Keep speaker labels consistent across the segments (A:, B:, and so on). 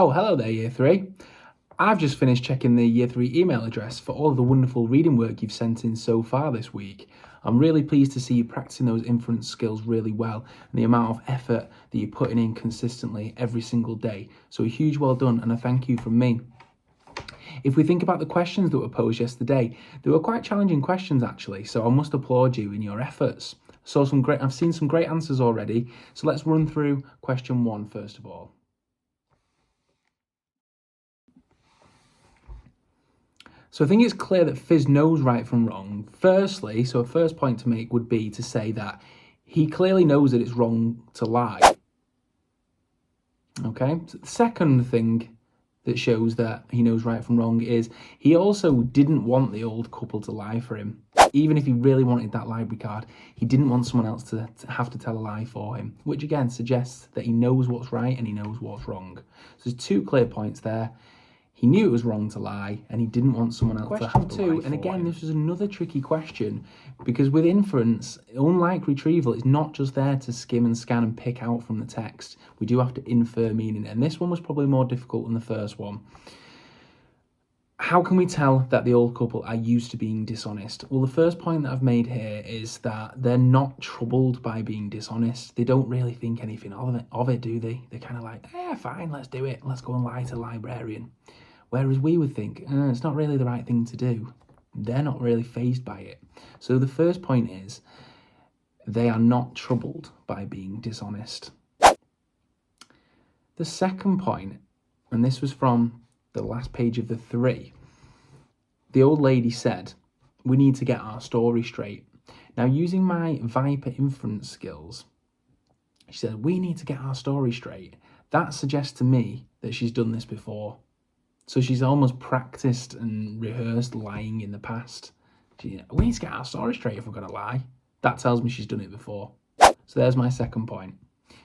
A: Oh, hello there, Year 3. I've just finished checking the Year 3 email address for all of the wonderful reading work you've sent in so far this week. I'm really pleased to see you practicing those inference skills really well and the amount of effort that you're putting in consistently every single day. So a huge well done and a thank you from me. If we think about the questions that were posed yesterday, they were quite challenging questions actually, so I must applaud you in your efforts. I've seen some great answers already, so let's run through question 1 first of all. So I think it's clear that Fizz knows right from wrong. Firstly, so a first point to make would be to say that he clearly knows that it's wrong to lie. Okay, so the second thing that shows that he knows right from wrong is he also didn't want the old couple to lie for him. Even if he really wanted that library card, he didn't want someone else to have to tell a lie for him, which again suggests that he knows what's right and he knows what's wrong. So there's 2 clear points there. He knew it was wrong to lie, and he didn't want someone else to have to lie. And again, this was another tricky question, because with inference, unlike retrieval, it's not just there to skim and scan and pick out from the text. We do have to infer meaning, and this one was probably more difficult than the first one. How can we tell that the old couple are used to being dishonest? Well, the first point that I've made here is that they're not troubled by being dishonest. They don't really think anything of it, do they? They're kind of like, yeah, fine, let's do it. Let's go and lie to the librarian. Whereas we would think, it's not really the right thing to do. They're not really fazed by it. So the first point is, they are not troubled by being dishonest. The second point, and this was from the last page of the 3, the old lady said, we need to get our story straight. Now, using my Viper inference skills, she said, we need to get our story straight. That suggests to me that she's done this before. So she's almost practiced and rehearsed lying in the past. We need to get our story straight if we're going to lie. That tells me she's done it before. So there's my second point.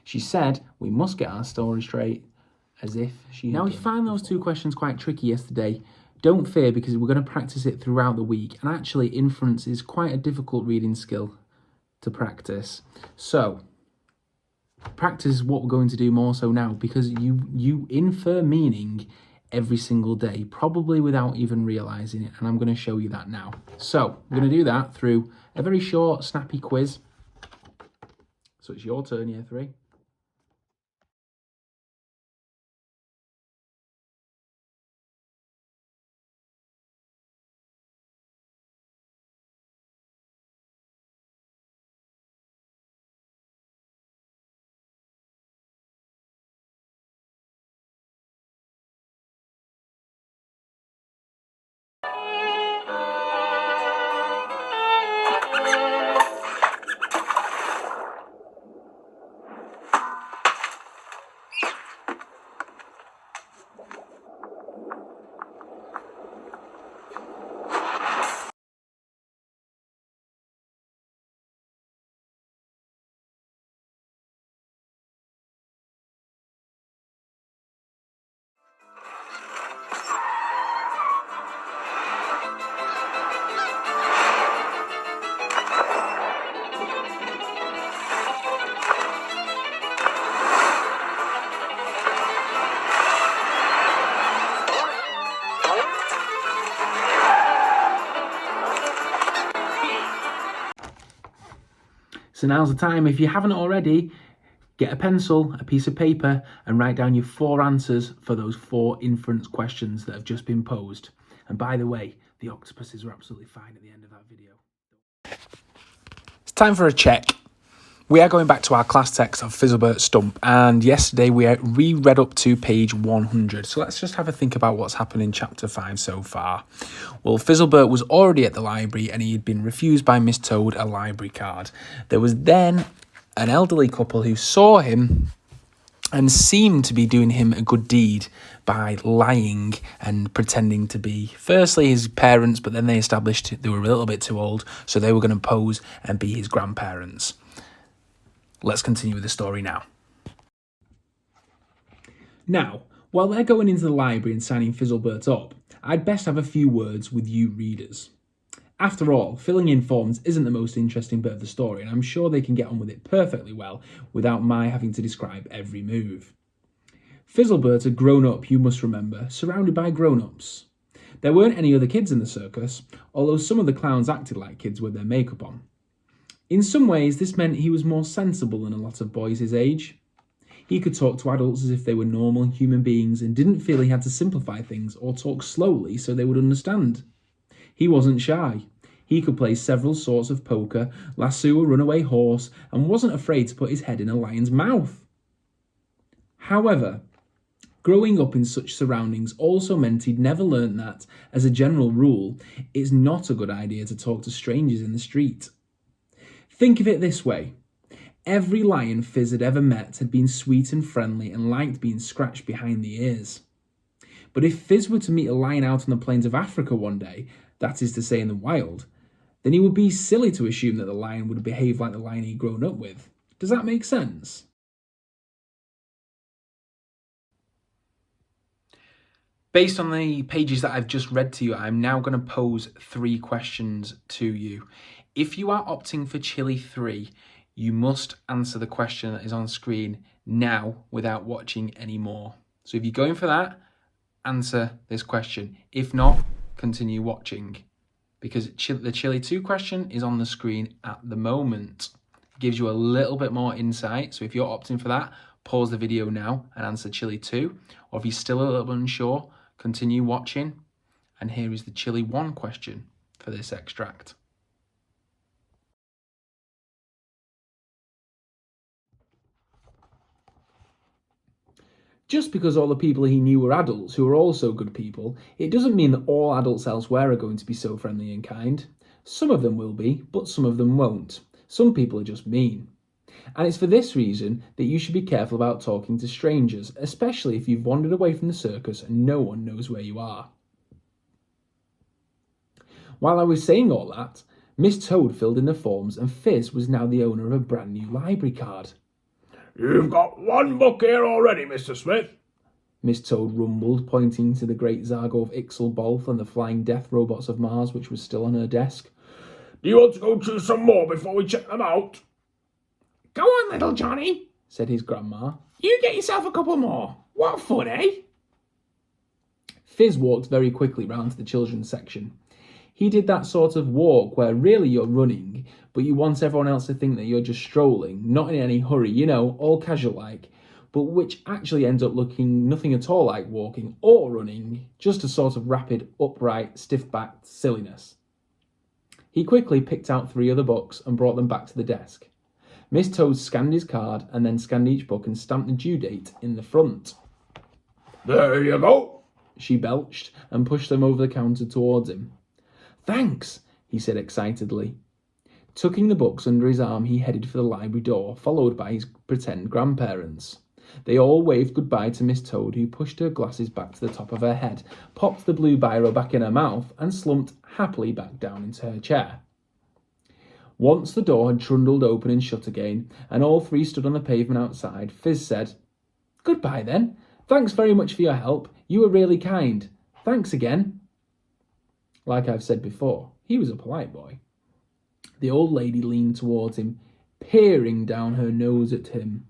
A: She said we must get our story straight as if she had. Now, we found those 2 questions quite tricky yesterday. Don't fear, because we're going to practice it throughout the week. And actually, inference is quite a difficult reading skill to practice. So practice is what we're going to do more so now, because you infer meaning every single day, probably without even realizing it, and I'm going to show you that now. So we're going to do that through a very short, snappy quiz. So it's your turn, Year 3. So now's the time. If you haven't already, get a pencil, a piece of paper, and write down your 4 answers for those 4 inference questions that have just been posed. And by the way, the octopuses were absolutely fine at the end of that video. It's time for a check. We are going back to our class text of Fizzlebert Stump, and yesterday we reread up to page 100. So let's just have a think about what's happened in chapter 5 so far. Well, Fizzlebert was already at the library and he had been refused by Miss Toad a library card. There was then an elderly couple who saw him and seemed to be doing him a good deed by lying and pretending to be, firstly, his parents, but then they established they were a little bit too old, so they were going to pose and be his grandparents. Let's continue with the story now. Now, while they're going into the library and signing Fizzlebert up, I'd best have a few words with you readers. After all, filling in forms isn't the most interesting bit of the story, and I'm sure they can get on with it perfectly well without my having to describe every move. Fizzlebird had grown up, you must remember, surrounded by grown-ups. There weren't any other kids in the circus, although some of the clowns acted like kids with their makeup on. In some ways, this meant he was more sensible than a lot of boys his age. He could talk to adults as if they were normal human beings and didn't feel he had to simplify things or talk slowly so they would understand. He wasn't shy. He could play several sorts of poker, lasso a runaway horse, and wasn't afraid to put his head in a lion's mouth. However, growing up in such surroundings also meant he'd never learnt that, as a general rule, it's not a good idea to talk to strangers in the street. Think of it this way. Every lion Fizz had ever met had been sweet and friendly and liked being scratched behind the ears. But if Fizz were to meet a lion out on the plains of Africa one day, that is to say in the wild, then he would be silly to assume that the lion would behave like the lion he'd grown up with. Does that make sense? Based on the pages that I've just read to you, I'm now going to pose 3 questions to you. If you are opting for Chili 3, you must answer the question that is on screen now without watching any more. So if you're going for that, answer this question. If not, continue watching, because the Chili 2 question is on the screen at the moment. It gives you a little bit more insight. So if you're opting for that, pause the video now and answer Chili 2. Or if you're still a little bit unsure, continue watching. And here is the Chili 1 question for this extract. Just because all the people he knew were adults who were also good people, it doesn't mean that all adults elsewhere are going to be so friendly and kind. Some of them will be, but some of them won't. Some people are just mean. And it's for this reason that you should be careful about talking to strangers, especially if you've wandered away from the circus and no one knows where you are. While I was saying all that, Miss Toad filled in the forms and Fizz was now the owner of a brand new library card.
B: "You've got 1 book here already, Mr. Smith,"
A: Miss Toad rumbled, pointing to the great Zargo of Ixelbolth and the flying death robots of Mars, which was still on her desk.
B: "Do you want to go choose some more before we check them out?"
C: "Go on, little Johnny,"
A: said his grandma.
C: "You get yourself a couple more. What fun, eh?"
A: Fizz walked very quickly round to the children's section. He did that sort of walk where really you're running, but you want everyone else to think that you're just strolling, not in any hurry, you know, all casual-like, but which actually ends up looking nothing at all like walking or running, just a sort of rapid, upright, stiff-backed silliness. He quickly picked out 3 other books and brought them back to the desk. Miss Toad scanned his card and then scanned each book and stamped the due date in the front.
B: "There you go,"
A: she belched and pushed them over the counter towards him. "Thanks," he said excitedly. Tucking the books under his arm, he headed for the library door, followed by his pretend grandparents. They all waved goodbye to Miss Toad, who pushed her glasses back to the top of her head, popped the blue biro back in her mouth, and slumped happily back down into her chair. Once the door had trundled open and shut again, and all 3 stood on the pavement outside, Fizz said, "Goodbye then. Thanks very much for your help. You were really kind. Thanks again." Like I've said before, he was a polite boy. The old lady leaned towards him, peering down her nose at him.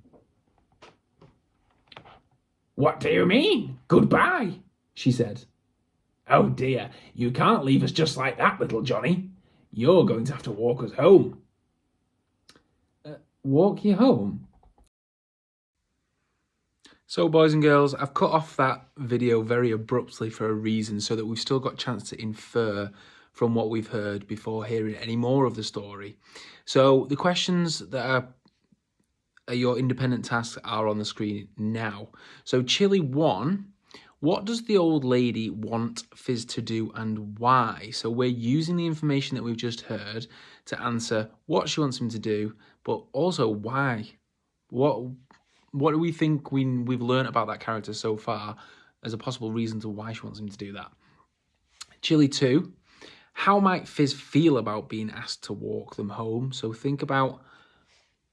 C: "What do you mean? Goodbye?" she said. "Oh dear, you can't leave us just like that, little Johnny. You're going to have to walk us home."
A: Walk you home? So, boys and girls, I've cut off that video very abruptly for a reason, so that we've still got a chance to infer from what we've heard before hearing any more of the story. So the questions that are your independent tasks are on the screen now. So Chili 1, what does the old lady want Fizz to do and why? So we're using the information that we've just heard to answer what she wants him to do, but also why. What do we think we've learned about that character so far as a possible reason to why she wants him to do that? Chili 2, how might Fizz feel about being asked to walk them home? So think about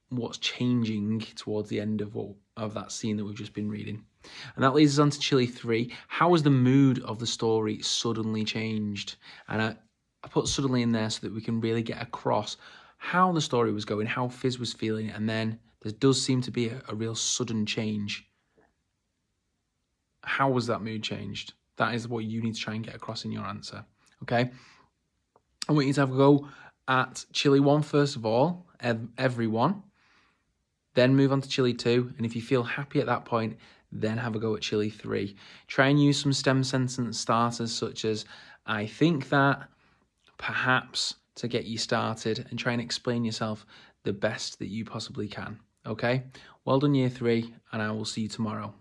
A: what's changing towards the end of that scene that we've just been reading. And that leads us on to Chili 3. How has the mood of the story suddenly changed? And I put suddenly in there so that we can really get across how the story was going, how Fizz was feeling, and then there does seem to be a real sudden change. How was that mood changed? That is what you need to try and get across in your answer, okay? I want you to have a go at chili 1 first of all, everyone. Then move on to chili 2, and if you feel happy at that point, then have a go at chili 3. Try and use some stem sentence starters such as, I think that, perhaps, to get you started, and try and explain yourself the best that you possibly can, okay? Well done, year 3, and I will see you tomorrow.